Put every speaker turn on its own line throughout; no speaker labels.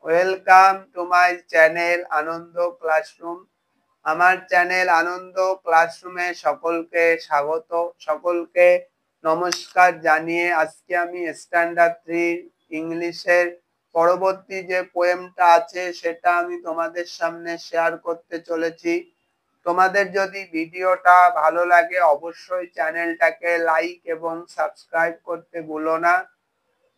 Welcome to my channel Ananda classroom. আমার channel Ananda ক্লাসরুমে সকলকে স্বাগত, সকলকে নমস্কার জানিয়ে আজকে আমি স্ট্যান্ডার্ড 3 ইংলিশের পরবর্তী যে পোয়েমটা আছে সেটা আমি তোমাদের সামনে শেয়ার করতে চলেছি। তোমাদের যদি ভিডিওটা ভালো লাগে অবশ্যই চ্যানেলটাকে লাইক এবং সাবস্ক্রাইব করতে ভুলো না।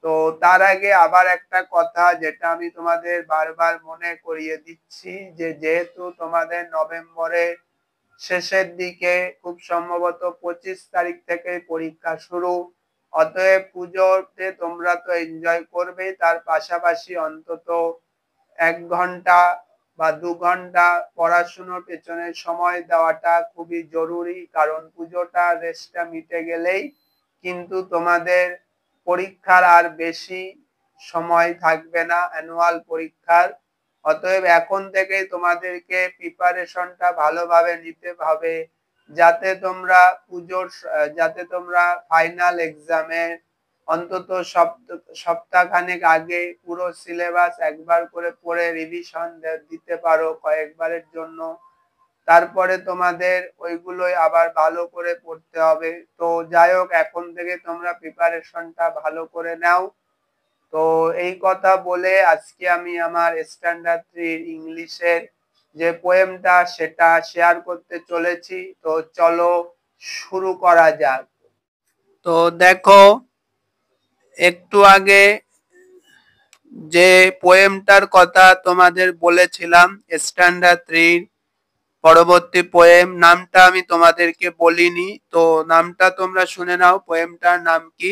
তো তার আগে আবার একটা কথা যেটা আমি তোমাদের বারবার মনে করিয়ে দিচ্ছি, যে যেহেতু তোমাদের নভেম্বরের শেষের দিকে খুব সম্ভবত 25 তারিখ থেকে পরীক্ষা শুরু, অতএব পুজোতে তোমরা তো এনজয় করবে, তার পাশাপাশি অন্তত 1 ঘন্টা বা 2 ঘন্টা পড়াশোনার পেছনে সময় দেওয়াটা খুবই জরুরি। কারণ পুজোটা রেস্টটা মিটে গেলেই কিন্তু তোমাদের পরীক্ষার আর বেশি সময় থাকবে না, অ্যানুয়াল পরীক্ষার। অতএব এখন থেকেই তোমাদেরকে প্রিপারেশনটা ভালোভাবে নিতে হবে, যাতে তোমরা ফাইনাল এক্সামের অন্তত সপ্তাহখানেক আগে পুরো সিলেবাস একবার করে পড়ে রিভিশন দিতে পারো কয়েকবারের জন্য। তারপরে তোমাদের ওইগুলোই আবার ভালো করে পড়তে হবে। তো যাই হোক, এখন থেকে তোমরা প্রিপারেশনটা ভালো করে নাও। তো এই কথা বলে আজকে আমি আমার স্ট্যান্ডার্ড 3 ইংলিশের যে পোয়েমটা সেটা শেয়ার করতে চলেছি। তো চলো শুরু করা যাক। তো দেখো, একটু আগে যে পোয়েমটার কথা তোমাদের বলেছিলাম, স্ট্যান্ডার্ড 3 পরবর্তী পোয়েম, নামটা আমি তোমাদেরকে বলিনি, তো নামটা তোমরা শুনে নাও। পোয়েমটার নাম কি?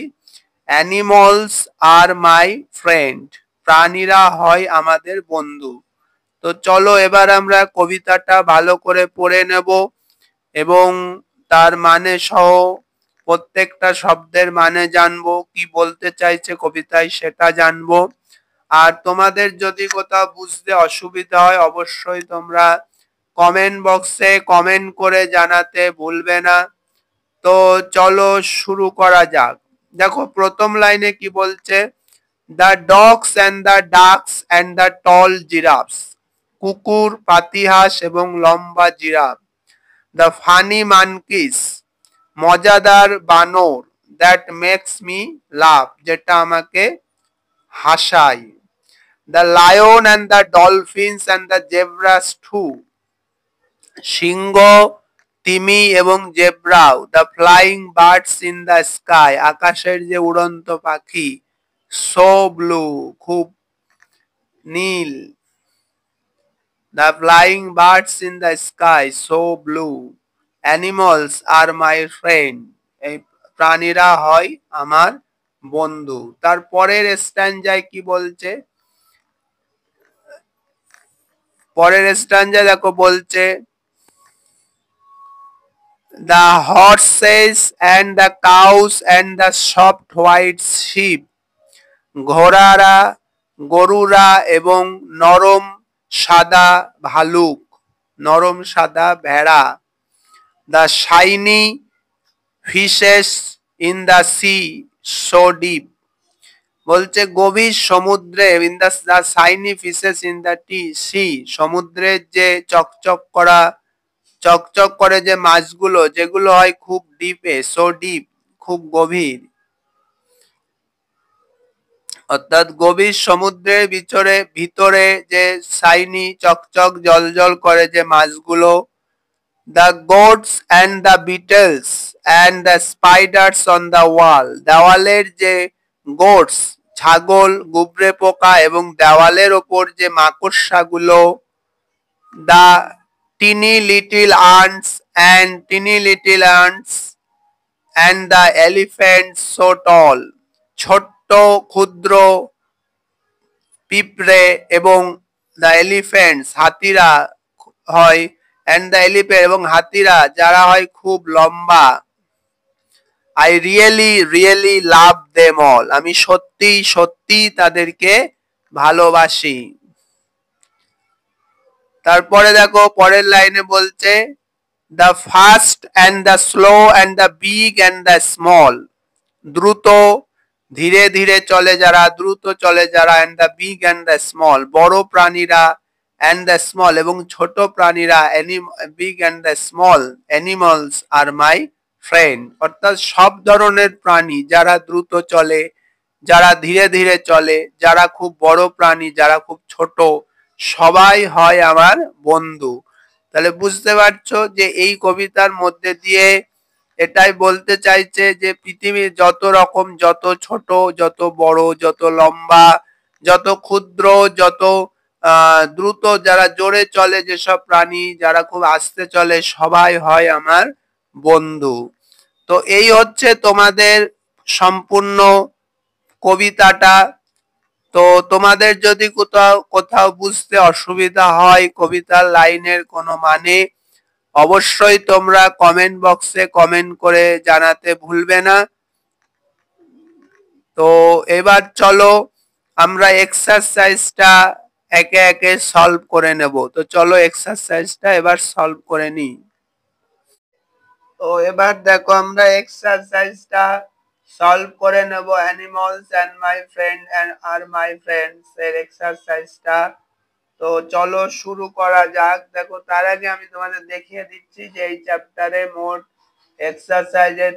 Animals are my friend. প্রাণীরা হয় আমাদের বন্ধু। তো চলো এবার আমরা কবিতাটা ভালো করে পড়ে নেব এবং তার মানে সহ প্রত্যেকটা শব্দের মানে জানবো, কি বলতে চাইছে কবিতায় সেটা জানবো। আর তোমাদের যদি কোথাও বুঝতে অসুবিধা হয় অবশ্যই তোমরা কমেন্ট বক্সে কমেন্ট করে জানাতে ভুলবে না। তো চলো শুরু করা যাক। দেখো প্রথম লাইনে কি বলছে? The dogs and the ducks and the tall giraffes. কুকুর, পাতিহাঁস এবং লম্বা জিরাফ। The funny monkeys. মজাদার বানর। That makes me laugh. যেটা আমাকে হাসায়। The lion and the dolphins and the zebras too. সিংহ, তিমি এবং জেব্রাও। The flying birds in the sky. আকাশের যে উড়ন্ত পাখি। সো ব্লু, খুব নীল। The flying birds in the sky so blue. Animals are my friend. এই প্রাণীরা হয় আমার বন্ধু। তারপরের স্ট্যান্জায় কি বলছে? পরের স্ট্যান্জায় দেখো বলছে, the horses and the cows and the soft white sheep. ঘোড়ারা, গরুরা এবং নরম সাদা ভালুক, নরম সাদা ভেড়া। the shiny fishes in the sea so deep. বলছে গভীর সমুদ্রে, in the shiny fishes in the sea, সমুদ্রের যে চকচক করে যে মাছগুলো, যেগুলো হয় খুব ডিপে, সো ডিপ, খুব গভীর, অর্থাৎ গভীর সমুদ্রের ভিতরে যে শাইনি চকচক জলজল করে যে মাছগুলো। The goats and the beetles and the spiders on the wall. দেওয়ালের যে গোটস, ছাগল, গুবরে পোকা এবং দেওয়ালের ওপর যে মাকড়সাগুলো। The tiny little ants and the elephants so tall. ছোট্ট ক্ষুদ্র পিঁপড়ে এবং দ্য এলিফ্যান্টস হাতিরা হয়, অ্যান্ড দ্য এলিফ্যান্ট এবং হাতিরা যারা হয় খুব লম্বা। I really love them all. আমি সত্যি তাদেরকে ভালোবাসি। তারপরে দেখো পরের লাইনে বলছে, the fast and the slow and the big and the small. দ্রুত, ধীরে ধীরে চলে যারা, দ্রুত চলে যারা, and the big and the small, বড় প্রাণীরা অ্যান্ড দ্য স্মল, এবং ছোট প্রাণীরা, big and the small animals are my friend. অর্থাৎ সব ধরনের প্রাণী, যারা দ্রুত চলে, যারা ধীরে ধীরে চলে, যারা খুব বড় প্রাণী, যারা খুব ছোট, সবাই হয় আমার বন্ধু। তাহলে বুঝতে পারছো যে এই কবিতার মধ্যে দিয়ে এটাই বলতে চাইছে যে পৃথিবীর যত রকম, যত ছোট, যত বড়, যত লম্বা, যত ক্ষুদ্র, যত দ্রুত, যারা জোরে চলে যেসব প্রাণী, যারা খুব আস্তে চলে, সবাই হয় আমার বন্ধু। তো এই হচ্ছে তোমাদের সম্পূর্ণ কবিতাটা। তো তোমাদের যদি কোথাও কোথাও বুঝতে অসুবিধা হয় কবিতার লাইনের কোনো মানে, অবশ্যই তোমরা কমেন্ট বক্সে কমেন্ট করে জানাতে ভুলবে না। তো এবার চলো আমরা এক্সারসাইজটা একে একে সলভ করে নেব। তো চলো এক্সারসাইজটা এবার সলভ করে নিই। তো এবার দেখো আমরা এক্সারসাইজটা সলভ করে নেব। Animals and my friend and are my friends এর এক্সারসাইজটা। তো চলো শুরু করা যাক। দেখো তার আগে আমি তোমাদের দেখিয়ে দিচ্ছি যে এই চ্যাপ্টারে মোট এক্সারসাইজের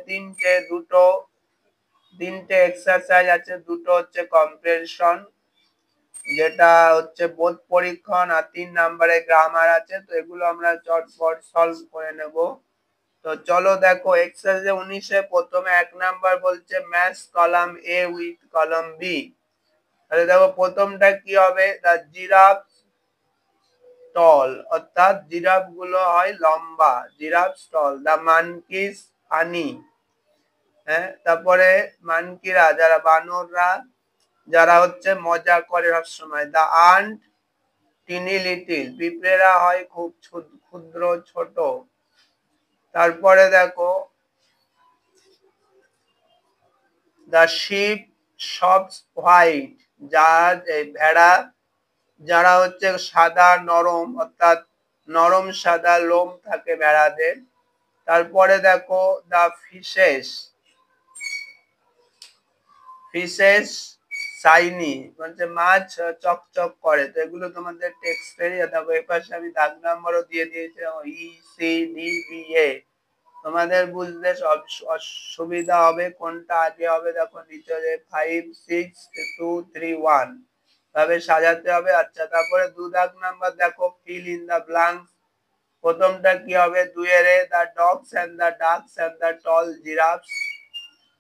তিনটে এক্সারসাইজ আছে। দুটো হচ্ছে কম্প্রেনশন, যেটা হচ্ছে বোধ পরীক্ষণ, আর 3 নম্বরে গ্রামার আছে। তো এগুলো আমরা চটপট সলভ করে নেব। তো চলো দেখো এক্সারসাইজে 19 প্রথমে 1 নাম্বার বলছে match column A with column B. তাহলে দেখো প্রথমটা কি হবে, দ্য জিরাফ টল, অর্থাৎ জিরাফ গুলো হয় লম্বা, জিরাফ টল। দ্য মানকিস হানি, হ্যাঁ, তারপরে মানকিরা যারা বানররা, যারা হচ্ছে মজা করে সবসময়। দ্য আন্ট টিনি লিটিল, পিঁপড়েরা হয় খুব ক্ষুদ্র ছোট। তারপরে দেখো দ্য শিপ সফট হোয়াইট, যার ভেড়া যারা হচ্ছে সাদা নরম, অর্থাৎ নরম সাদা লোম থাকে ভেড়াদের। তারপরে দেখো দ্য ফিশেস শাইনি, মানে মাছ চকচক করে। তো এগুলো তোমাদের টেক্সটেরই। দেখো এই পাশে আমি দাগ নাম্বারও দিয়ে দিয়েছি, ECDBA। তোমাদের বুঝতে সুবিধা হবে কোনটা আগে হবে। দেখো নিচে 5 6 2 3 1 ভাবে সাজাতে হবে। আচ্ছা, তারপরে 2 দাগ নাম্বার দেখো ফিল ইন দা ব্ল্যাঙ্কস। প্রথমটা কি হবে, 2 এর the dogs and the ducks and the tall giraffes.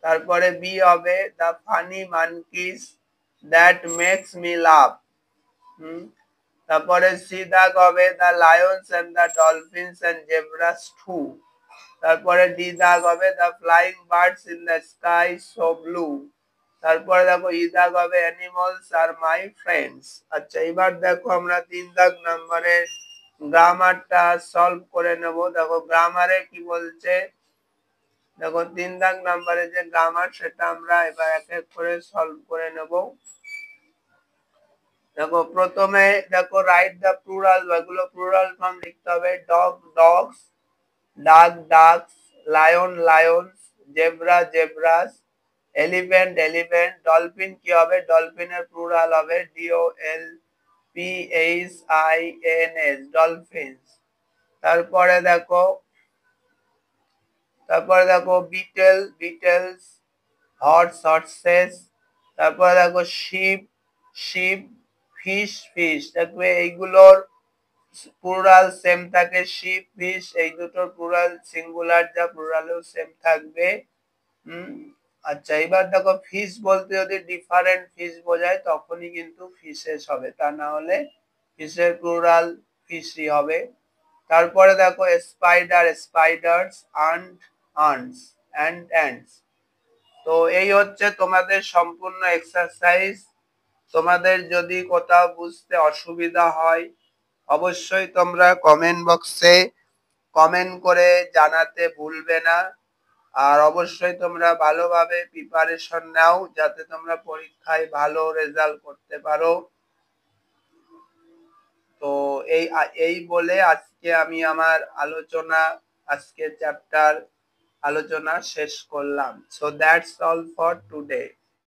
তারপরে বি হবে the funny monkeys that makes me laugh. তারপরে সি দাগ হবে the lions and the dolphins and zebras too. তারপরে ডি দাগ হবে the flying birds in the sky so blue. তারপরে দেখো ই দাগ হবে অ্যানিমালস আর মাই ফ্রেন্ডস। আচ্ছা, এবার দেখো আমরা 3 দাগ নম্বরের গ্রামারটা সলভ করে নেব। দেখো গ্রামারে কি বলছে, দেখো 3 দাগ নম্বরে যে গ্রামার সেটা আমরা এবার এক এক করে সলভ করে নেব। দেখো প্রথমে দেখো রাইট দ্য প্লুরাল, এগুলো প্লুরাল ফর্ম লিখতে হবে। Dog dogs, duck ducks, lion lions, zebra zebras, elephant elephant. Dolphin কি হবে, ডলফিনের প্লুরাল হবে DOLPHINS, ডলফিনস। তারপরে দেখো বিটেল বিটেলস, হর্স হর্সেস। তারপরে দেখো শিপ শিপ, ফিশ ফিশ। দেখবে এইগুলোর প্লুরাল সেম থাকে, শিপ ফিশ, এই দুটোর প্লুরাল সিঙ্গুলার যা প্লুরালেও সেম থাকবে। আচ্ছা, এবার দেখো ফিশ বলতে যদি ডিফারেন্ট ফিশ বোঝায় তখনই কিন্তু ফিশেস হবে, তা না হলে ফিশের প্লুরাল ফিশই হবে। তারপরে দেখো spider spiders, ant ants, ants. তো এই হচ্ছে তোমাদের সম্পূর্ণ এক্সারসাইজ। তোমাদের যদি কোথাও বুঝতে অসুবিধা হয় অবশ্যই তোমরা কমেন্ট বক্সে কমেন্ট করে জানাতে ভুলবে না। আর অবশ্যই তোমরা ভালোভাবে প্রিপারেশন নাও যাতে তোমরা পরীক্ষায় ভালো রেজাল্ট করতে পারো। তো এই বলে আজকে আমি আমার আজকের চ্যাপ্টার আলোচনা শেষ করলাম। So that's all for today.